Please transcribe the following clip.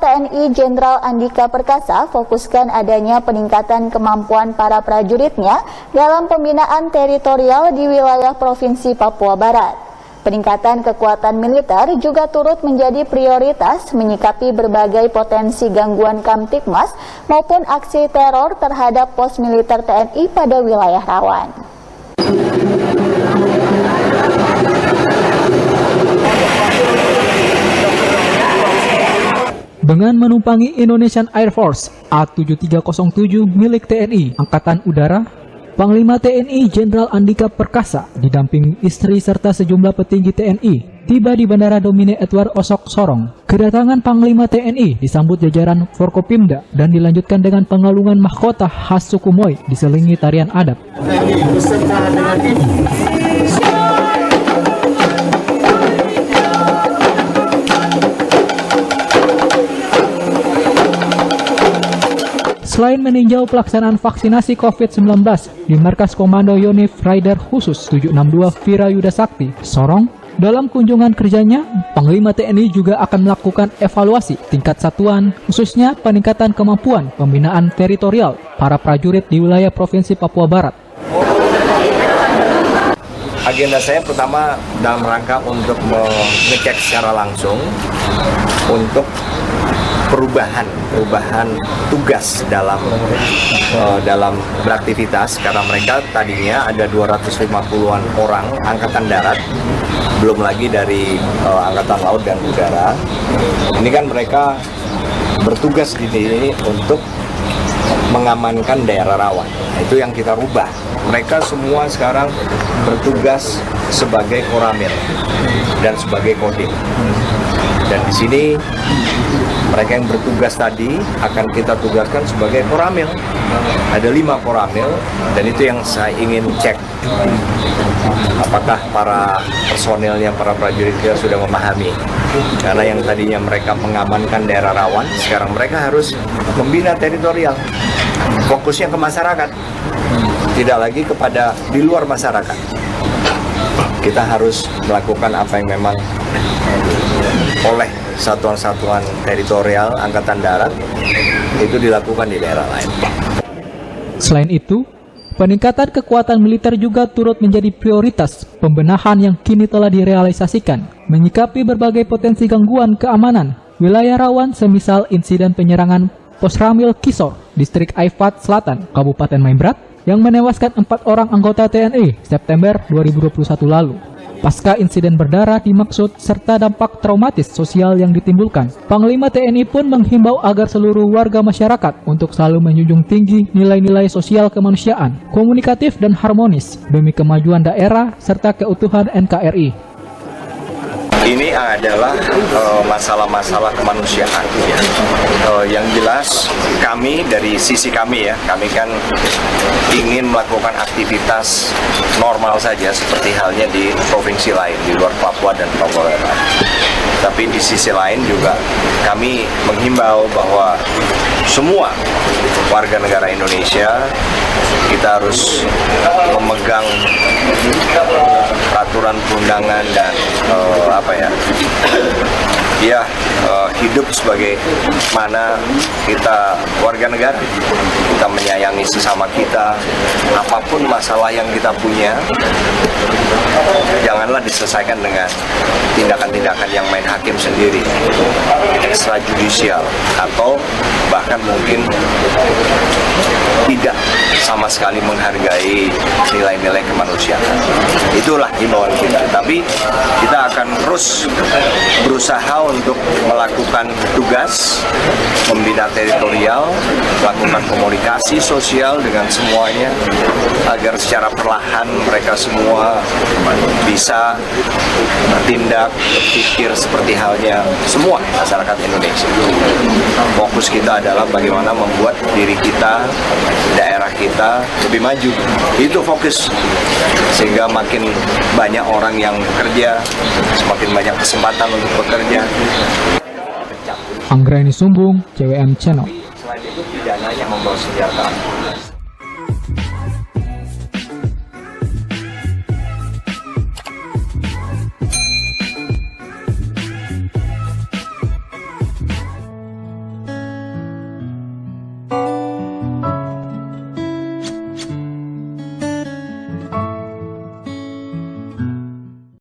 TNI Jenderal Andika Perkasa fokuskan adanya peningkatan kemampuan para prajuritnya dalam pembinaan teritorial di wilayah Provinsi Papua Barat. Peningkatan kekuatan militer juga turut menjadi prioritas menyikapi berbagai potensi gangguan Kamtibmas maupun aksi teror terhadap pos militer TNI pada wilayah rawan. Dengan menumpangi Indonesian Air Force A7307 milik TNI Angkatan Udara, Panglima TNI Jenderal Andika Perkasa didampingi istri serta sejumlah petinggi TNI tiba di Bandara Domine Edward Osok Sorong. Kedatangan Panglima TNI disambut jajaran Forkopimda dan dilanjutkan dengan pengalungan mahkota khas suku Moy diselingi tarian adat. Selain meninjau pelaksanaan vaksinasi COVID-19 di Markas Komando Yonif Rider Khusus 762 Virayuda Sakti, Sorong, dalam kunjungan kerjanya, Panglima TNI juga akan melakukan evaluasi tingkat satuan, khususnya peningkatan kemampuan pembinaan teritorial para prajurit di wilayah Provinsi Papua Barat. Agenda saya pertama dalam rangka untuk mengecek secara langsung untuk perubahan tugas dalam beraktivitas, karena mereka tadinya ada 250-an orang angkatan darat, belum lagi dari angkatan laut dan udara. Ini kan mereka bertugas di sini untuk mengamankan daerah rawan. Itu yang kita rubah. Mereka semua sekarang bertugas sebagai koramil dan sebagai kodim. Dan di sini mereka yang bertugas tadi akan kita tugaskan sebagai koramil. Ada 5 koramil, dan itu yang saya ingin cek. Apakah para personilnya, para prajurit kita sudah memahami. Karena yang tadinya mereka mengamankan daerah rawan, sekarang mereka harus membina teritorial. Fokusnya ke masyarakat, tidak lagi kepada di luar masyarakat. Kita harus melakukan apa yang memang oleh satuan-satuan teritorial Angkatan Darat itu dilakukan di daerah lain. Selain itu, peningkatan kekuatan militer juga turut menjadi prioritas pembenahan yang kini telah direalisasikan, menyikapi berbagai potensi gangguan keamanan wilayah rawan semisal insiden penyerangan Pos Ramil Kisor, Distrik Aifat Selatan, Kabupaten Maibrat, yang menewaskan 4 orang anggota TNI September 2021 lalu. Pasca insiden berdarah dimaksud serta dampak traumatis sosial yang ditimbulkan, Panglima TNI pun menghimbau agar seluruh warga masyarakat untuk selalu menjunjung tinggi nilai-nilai sosial kemanusiaan, komunikatif dan harmonis demi kemajuan daerah serta keutuhan NKRI. Ini adalah masalah-masalah kemanusiaan. Yang jelas kami dari sisi kami ya, kami kan ingin melakukan aktivitas normal saja seperti halnya di provinsi lain di luar Papua dan Papua Barat. Tapi di sisi lain juga kami menghimbau bahwa semua warga negara Indonesia kita harus memegang peraturan perundangan dan hidup sebagai mana kita warga negara. Kita menyayangi sesama kita, apapun masalah yang kita punya, janganlah diselesaikan dengan tindakan-tindakan yang main hakim sendiri, extrajudicial, atau bahkan mungkin tidak sama sekali menghargai nilai-nilai kemanusiaan. Itulah himbauan kita. Tapi kita akan terus berusaha untuk melakukan tugas, membina teritorial, melakukan komunikasi sosial dengan semuanya, agar secara perlahan mereka semua bisa bertindak, berpikir seperti halnya semua masyarakat Indonesia. Fokus kita adalah bagaimana membuat diri kita, daerah kita lebih maju. Itu fokus. Sehingga makin banyak orang yang bekerja, semakin banyak kesempatan untuk bekerja. Anggraini Sumbung, CWM Channel. Selain itu pidananya membawa senjata.